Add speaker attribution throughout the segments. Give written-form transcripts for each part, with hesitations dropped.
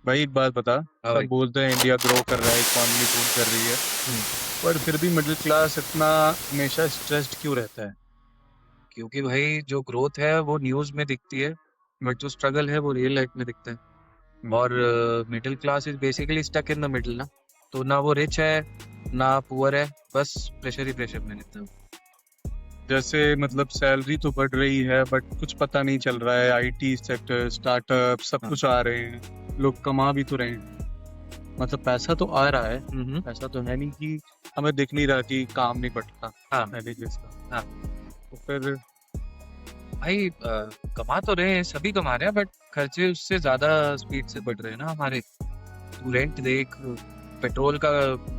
Speaker 1: भाई एक बात बता।
Speaker 2: हाँ
Speaker 1: सब
Speaker 2: भाई।
Speaker 1: बोलते हैं इंडिया ग्रो कर रहा है, इकोनॉमी बूम कर रही है,
Speaker 2: हम्म।
Speaker 1: पर फिर भी मिडिल क्लास इतना हमेशा स्ट्रेस्ड क्यों रहता है?
Speaker 2: क्योंकि भाई जो ग्रोथ है वो न्यूज में दिखती है,
Speaker 1: हम्म,
Speaker 2: बट जो स्ट्रगल है वो रियल लाइफ में दिखता है।
Speaker 1: हम्म।
Speaker 2: और middle class is basically stuck in the middle ना। तो ना वो रिच है ना पुअर है, बस प्रेशर ही प्रेशर में रहता है।
Speaker 1: जैसे मतलब सैलरी तो बढ़ रही है बट कुछ पता नहीं चल रहा है। आईटी सेक्टर, स्टार्टअप सब
Speaker 2: हाँ।
Speaker 1: कुछ आ रहे हैं, लोग कमा भी तो रहे हैं। मतलब पैसा तो आ रहा है,
Speaker 2: हम्म।
Speaker 1: ऐसा तो है नहीं कि हमें दिख नहीं रहा कि काम नहीं बढ़ता
Speaker 2: हाँ।
Speaker 1: पहले जैसा।
Speaker 2: हाँ
Speaker 1: तो फिर
Speaker 2: भाई, कमा तो रहे हैं, सभी कमा रहे हैं, बट खर्चे उससे ज्यादा स्पीड से बढ़ रहे हैं ना हमारे। तू रेंट देख, पेट्रोल का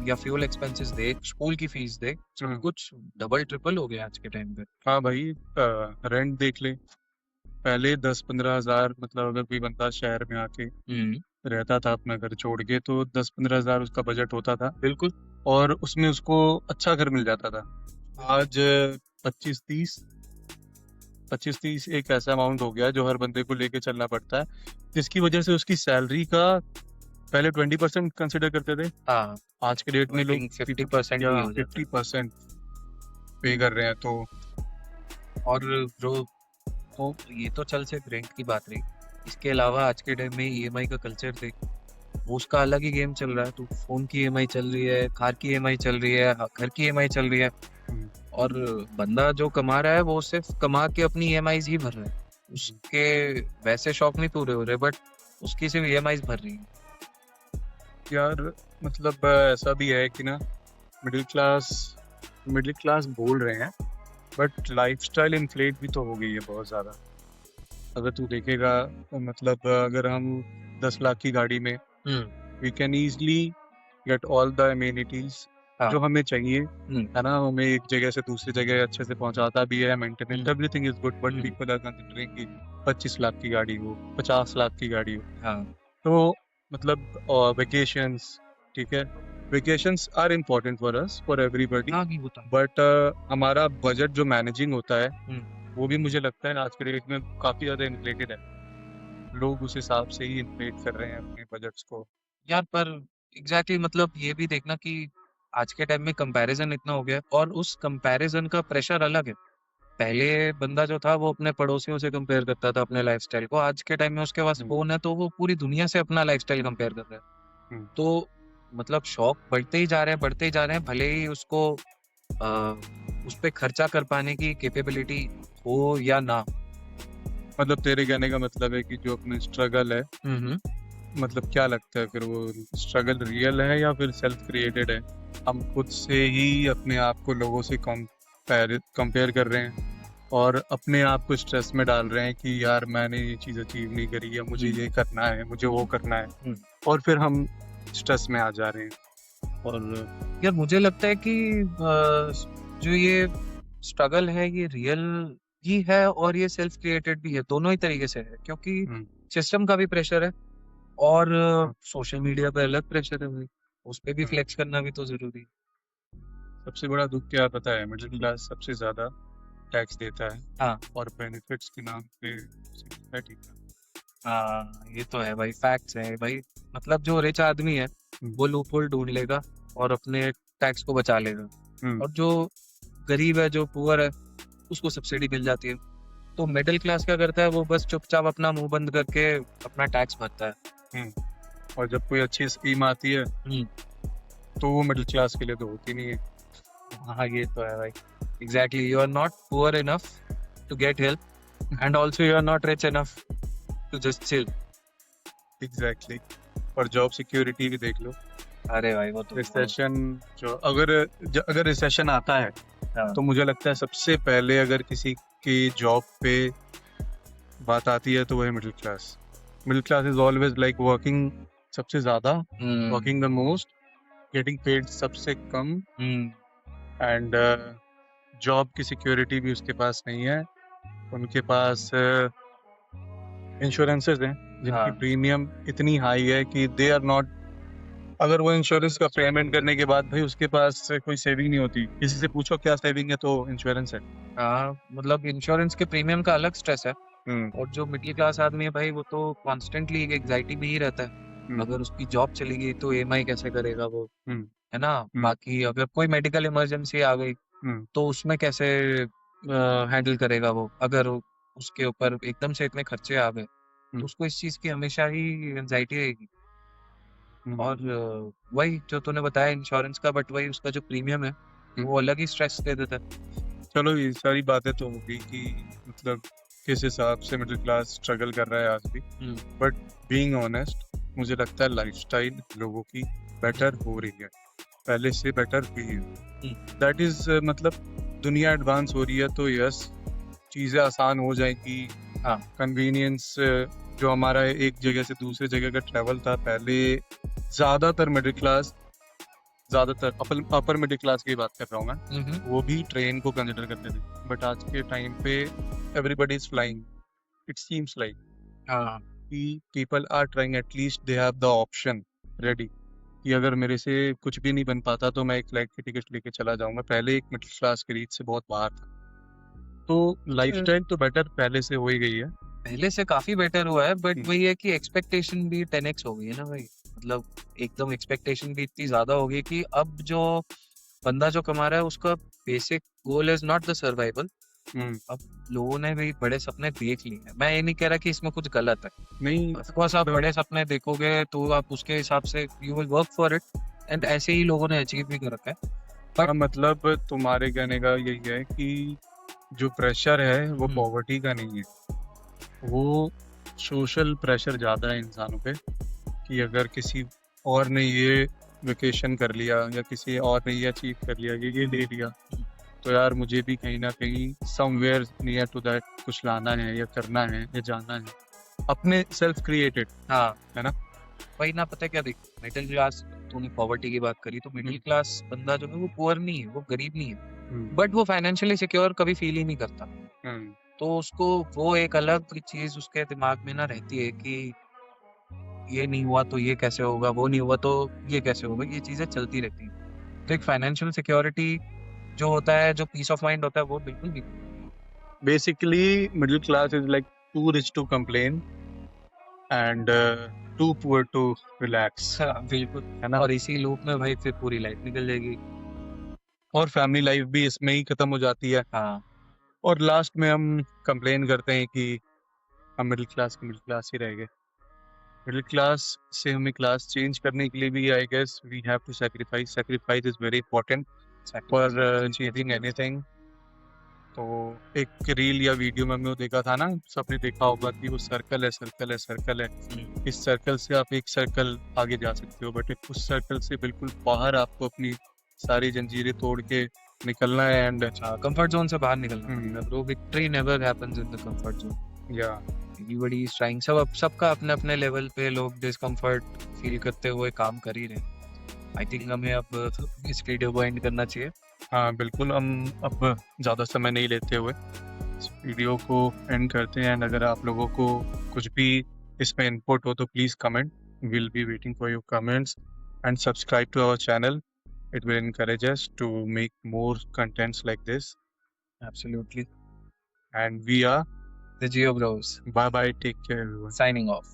Speaker 2: या फ्यूल एक्सपेंसेस देख, स्कूल की फीस देख, सब
Speaker 1: हम्म,
Speaker 2: कुछ डबल ट्रिपल हो गया आज के टाइम पे।
Speaker 1: हाँ भाई, रेंट देख ले। पहले 10-15 हजार, मतलब अगर कोई बंदा शहर में आके
Speaker 2: हम्म।
Speaker 1: रहता था अपना घर छोड़ के, तो 10-15 हजार उसका बजट होता था
Speaker 2: बिल्कुल।
Speaker 1: और उसमें उसको अच्छा घर मिल जाता था। आज 25-30, 25-30 एक ऐसा अमाउंट हो गया है जो हर बंदे को लेके चलना पड़ता है, जिसकी वजह से उसकी सैलरी का पहले 20% कंसिडर करते थे।
Speaker 2: हाँ,
Speaker 1: आज के डेट
Speaker 2: आई
Speaker 1: में लोग
Speaker 2: थिंक 50%
Speaker 1: 50
Speaker 2: भी
Speaker 1: या
Speaker 2: हो जाता है।
Speaker 1: 50% पे कर रहे हैं। तो
Speaker 2: और जो, तो ये तो चल सिर्फ रेंट की बात रही। इसके अलावा आज के टाइम में ईएमआई का कल्चर देख, वो उसका अलग ही गेम चल रहा है। तो फोन की ईएमआई चल रही है, कार की ईएमआई चल रही है, घर की ईएमआई चल रही है।
Speaker 1: हम्म,
Speaker 2: और बंदा जो कमा रहा है वो सिर्फ कमा के अपनी ईएमआईज ही भर रहा है। उसके वैसे शौक नहीं पूरे हो रहे, बट उसकी सिर्फ ईएमआईज भर रही है।
Speaker 1: यार मतलब ऐसा भी है कि ना, मिडिल क्लास मिडिल क्लास बोल रहे हैं बट लाइफस्टाइल इन्फ्लेट भी तो हो गई है बहुत ज्यादा। अगर तू देखेगा तो मतलब अगर हम 10 लाख की गाड़ी में
Speaker 2: hmm.
Speaker 1: We can easily get all the amenities
Speaker 2: हाँ।
Speaker 1: जो हमें चाहिए,
Speaker 2: हम्म।
Speaker 1: है ना। हमें एक जगह से दूसरी जगह अच्छे से पहुंचाता भी है, maintenance
Speaker 2: hmm.
Speaker 1: Everything is good, but
Speaker 2: hmm.
Speaker 1: People are considering कि 25 लाख की गाड़ी हो, 50 लाख की गाड़ी हो।
Speaker 2: हाँ।
Speaker 1: तो मतलब वेकेशंस, ठीक है, vacations are important for us, for everybody,
Speaker 2: हाँ, नहीं होता।
Speaker 1: बट हमारा बजट जो मैनेजिंग होता है
Speaker 2: हम्म।
Speaker 1: वो भी मुझे लगता है आज के डेट में काफी ज्यादा इन्फ्लेटेड है। लोग उस हिसाब से ही इन्फ्लेट कर रहे हैं अपने बजट्स को।
Speaker 2: यार पर एग्जैक्टली मतलब ये भी देखना कि आज के टाइम में कंपैरिजन इतना हो गया है, और उस कंपैरिजन का प्रेशर अलग है। पहले बंदा जो था वो अपने पड़ोसियों से कंपेयर करता था अपने लाइफस्टाइल को। आज के टाइम में उसके पास
Speaker 1: हम्म,
Speaker 2: फोन है तो वो पूरी दुनिया से अपना लाइफस्टाइल कंपेयर कर रहा है।
Speaker 1: हम्म।
Speaker 2: तो मतलब शौक बढ़ते ही जा रहे हैं, बढ़ते ही जा रहे हैं, भले ही उसको उस पे खर्चा कर पाने की कैपेबिलिटी हो या ना।
Speaker 1: मतलब तेरे कहने का मतलब है कि जो अपने स्ट्रगल है,
Speaker 2: हम्म।
Speaker 1: मतलब क्या लगता है फिर वो स्ट्रगल रियल है या फिर सेल्फ क्रिएटेड है? हम खुद से ही अपने आप को लोगों से कंपेयर कर रहे हैं और अपने आप को स्ट्रेस में डाल रहे हैं कि यार मैंने ये चीज़ अचीव नहीं करी है, मुझे
Speaker 2: हम्म।
Speaker 1: ये करना है, मुझे वो करना है,
Speaker 2: हम्म।
Speaker 1: और फिर हम स्ट्रेस में आ जा रहे हैं। और
Speaker 2: यार मुझे लगता है कि जो ये स्ट्रगल है ये रियल भी है और ये सेल्फ क्रिएटेड भी है, दोनों ही तरीके से है। क्योंकि
Speaker 1: हम्म,
Speaker 2: सिस्टम का भी प्रेशर है, और
Speaker 1: हम्म,
Speaker 2: सोशल मीडिया पे अलग प्रेशर है भाई, उस पे भी
Speaker 1: हम्म।
Speaker 2: फ्लेक्स करना भी तो जरूरी
Speaker 1: सबसे बड़ा दुख क्या पता है? मिडिल
Speaker 2: है।
Speaker 1: क्लास सबसे ज्यादा टैक्स देता है
Speaker 2: हाँ।
Speaker 1: और बेनिफिट्स के नाम पे है, ठीक है।
Speaker 2: हाँ, ये तो है भाई, फैक्ट्स है भाई। मतलब जो रिच आदमी है
Speaker 1: हम्म,
Speaker 2: वो लूपहोल ढूंढ लेगा और अपने टैक्स को बचा लेगा।
Speaker 1: हम्म,
Speaker 2: और जो गरीब है, जो पुअर है, उसको सब्सिडी मिल जाती है। तो मिडिल क्लास क्या करता है, वो बस चुपचाप अपना मुंह बंद करके अपना टैक्स भरता है।
Speaker 1: हम्म। और जब कोई अच्छी स्कीम आती है
Speaker 2: हम्म।
Speaker 1: तो वो मिडिल क्लास के लिए तो होती नहीं है।
Speaker 2: हाँ, ये तो है भाई। Exactly, you are not poor enough to get help, and also you are not rich enough to just chill.
Speaker 1: Exactly exactly. और जॉब सिक्योरिटी भी देख लो।
Speaker 2: अरे भाई वो तो बहुत।
Speaker 1: रिसेशन, जो अगर रिसेशन आता है
Speaker 2: हाँ।
Speaker 1: तो मुझे लगता है सबसे पहले अगर किसी की जॉब पे बात आती है तो वह है middle class. Middle class is always like working सबसे ज्यादा,
Speaker 2: hmm.
Speaker 1: Working the most, getting paid सबसे कम,
Speaker 2: हम्म।
Speaker 1: एंड जॉब की सिक्योरिटी भी उसके पास नहीं है। उनके पास इंश्योरेंसेज हैं जिनकी
Speaker 2: हाँ।
Speaker 1: प्रीमियम इतनी हाई है कि दे आर नॉट, अगर वो इंश्योरेंस का पेमेंट करने के बाद भाई उसके पास कोई सेविंग नहीं होती, किसी से पूछो क्या सेविंग है तो इंश्योरेंस है।
Speaker 2: हाँ, मतलब इंश्योरेंस के प्रीमियम का अलग स्ट्रेस है।
Speaker 1: हम्म,
Speaker 2: और जो मिडिल क्लास आदमी है भाई, वो तो कॉन्स्टेंटली एक एग्जाइटी में ही रहता है। अगर उसकी जॉब चली गई तो ईएमआई कैसे करेगा वो,
Speaker 1: हम्म,
Speaker 2: है ना? बाकी अगर कोई मेडिकल इमरजेंसी आ गई
Speaker 1: हम्म,
Speaker 2: तो उसमें कैसे हैंडल करेगा वो, अगर उसके ऊपर एकदम से इतने खर्चे आ गए तो
Speaker 1: हम्म,
Speaker 2: उसको इस चीज की हमेशा ही एंजाइटी रहेगी।
Speaker 1: हम्म,
Speaker 2: और वही जो तूने बताया इंश्योरेंस का, बट वही उसका जो प्रीमियम है
Speaker 1: हम्म।
Speaker 2: वो अलग ही स्ट्रेस दे देता है।
Speaker 1: चलो ये सारी बातें तो हो गई कि मतलब किस हिसाब से मिडिल क्लास स्ट्रगल कर रहा है आज भी।
Speaker 2: हम्म,
Speaker 1: बट बीइंग ऑनेस्ट, मुझे लगता है लाइफस्टाइल लोगों की बेटर हो रही है, पहले से बेटर हुई है।
Speaker 2: हम्म,
Speaker 1: दैट इज मतलब दुनिया एडवांस हो रही है तो यस, चीज़ें आसान हो जाएंगी।
Speaker 2: हाँ,
Speaker 1: कन्वीनियंस जो हमारा एक जगह से दूसरे जगह का ट्रैवल था पहले, ज़्यादातर मिडिल क्लास, ज़्यादातर अपर मिडिल क्लास की बात कर रहा हूँ मैं,
Speaker 2: हम्म,
Speaker 1: वो भी ट्रेन को कंसिडर करते थे। बट आज के टाइम पे everybody is flying. It seems like
Speaker 2: हाँ,
Speaker 1: कि people are trying, at least they have the option ready कि अगर मेरे से कुछ भी नहीं बन पाता तो मैं एक फ्लाइट की टिकट लेके चला जाऊंगा। पहले एक मिडिल क्लास की रीत से बहुत बाहर था। तो लाइफस्टाइल तो बेटर पहले से हो ही गई है।
Speaker 2: पहले से काफी बेटर हुआ है, बट
Speaker 1: हम्म,
Speaker 2: वही है कि एक्सपेक्टेशन भी 10x हो गई है ना भाई। मतलब एकदम एक्सपेक्टेशन भी इतनी ज्यादा हो गई कि अब जो बंदा जो कमा रहा है उसका basic goal is not the survival.
Speaker 1: Hmm,
Speaker 2: अब लोगों ने भी बड़े सपने देख लिए हैं, मैं ये नहीं कह रहा कि इसमें कुछ गलत है।
Speaker 1: नहीं
Speaker 2: ऑफ कोर्स आप
Speaker 1: मतलब
Speaker 2: बड़े सपने देखोगे तो आप उसके हिसाब से you will work for it, and ऐसे ही लोगों ने अचीव भी कर रखा है। बट
Speaker 1: हाँ, मतलब तुम्हारे कहने का यही है कि जो प्रेशर है वो पॉवर्टी का नहीं है, वो सोशल प्रेशर ज़्यादा है इंसानों पे कि अगर किसी और ने ये वेकेशन कर लिया या किसी और ने ये अचीव कर लिया, ये ले लिया, तो यार मुझे भी कहीं ना कहीं समवेयर नियर टू दैट कुछ लाना है या करना है या जाना है, अपने सेल्फ क्रिएटेड,
Speaker 2: हाँ,
Speaker 1: है ना।
Speaker 2: वही ना, पता है क्या, देख मिडिल क्लास, तूने पॉवर्टी की बात करी तो मिडिल
Speaker 1: हम्म,
Speaker 2: क्लास बंदा जो है वो पुअर नहीं है, वो गरीब नहीं है,
Speaker 1: हम्म,
Speaker 2: बट वो फाइनेंशियली सिक्योर कभी फील ही नहीं करता।
Speaker 1: हम्म,
Speaker 2: तो उसको वो एक अलग चीज उसके दिमाग में ना रहती है कि ये नहीं हुआ तो ये कैसे होगा, वो नहीं हुआ तो ये कैसे होगा, ये चीजें चलती रहती हैं। तो एक फाइनेंशियल सिक्योरिटी जो होता है, जो पीस ऑफ माइंड होता है, वो बिल्कुल नहीं।
Speaker 1: Basically middle class is like too rich to complain and too poor to relax,
Speaker 2: हाँ, बिल्कुल।
Speaker 1: है ना।
Speaker 2: और इसी लूप में भाई फिर पूरी लाइफ निकल जाएगी।
Speaker 1: और फैमिली लाइफ भी इसमें ही खत्म हो जाती है।
Speaker 2: हाँ,
Speaker 1: और लास्ट में हम कंप्लेन करते हैं कि हम मिडिल क्लास ही रह गए। मिडिल क्लास से हमें क्लास चेंज करने के लिए भी I guess we have to sacrifice, sacrifice is very important
Speaker 2: sacrifice
Speaker 1: for
Speaker 2: बहुत
Speaker 1: अचीविंग
Speaker 2: जरूरी है।
Speaker 1: एनीथिंग। तो एक रील या वीडियो में हमने वो देखा था ना, सबने देखा होगा कि वो सर्कल है, सर्कल है, सर्कल है।
Speaker 2: हम्म,
Speaker 1: इस सर्कल से आप एक सर्कल आगे जा सकते हो, बट उस सर्कल से बिल्कुल बाहर आपको अपनी सारी जंजीरें तोड़ के निकलना है। एंड
Speaker 2: हाँ, कंफर्ट जोन से बाहर निकलना पड़ेगा bro. Victory never happens in the comfort zone.
Speaker 1: या
Speaker 2: एवरीबॉडी इज ट्राइंग, सबका अपने अपने लेवल पे लोग डिस्कम्फर्ट फील करते हुए काम कर ही रहे हैं। आई थिंक हमें अब इस वीडियो को एंड करना चाहिए।
Speaker 1: हाँ बिल्कुल, हम अब ज़्यादा समय नहीं लेते हुए इस वीडियो को एंड करते हैं। एंड अगर आप लोगों को कुछ भी इसमें इनपुट हो तो please comment, will be waiting for your comments and subscribe to our channel. It will encourage us to make more contents like this.
Speaker 2: Absolutely.
Speaker 1: And we are,
Speaker 2: the Jio Bros
Speaker 1: bye bye, take care everyone.
Speaker 2: Signing off.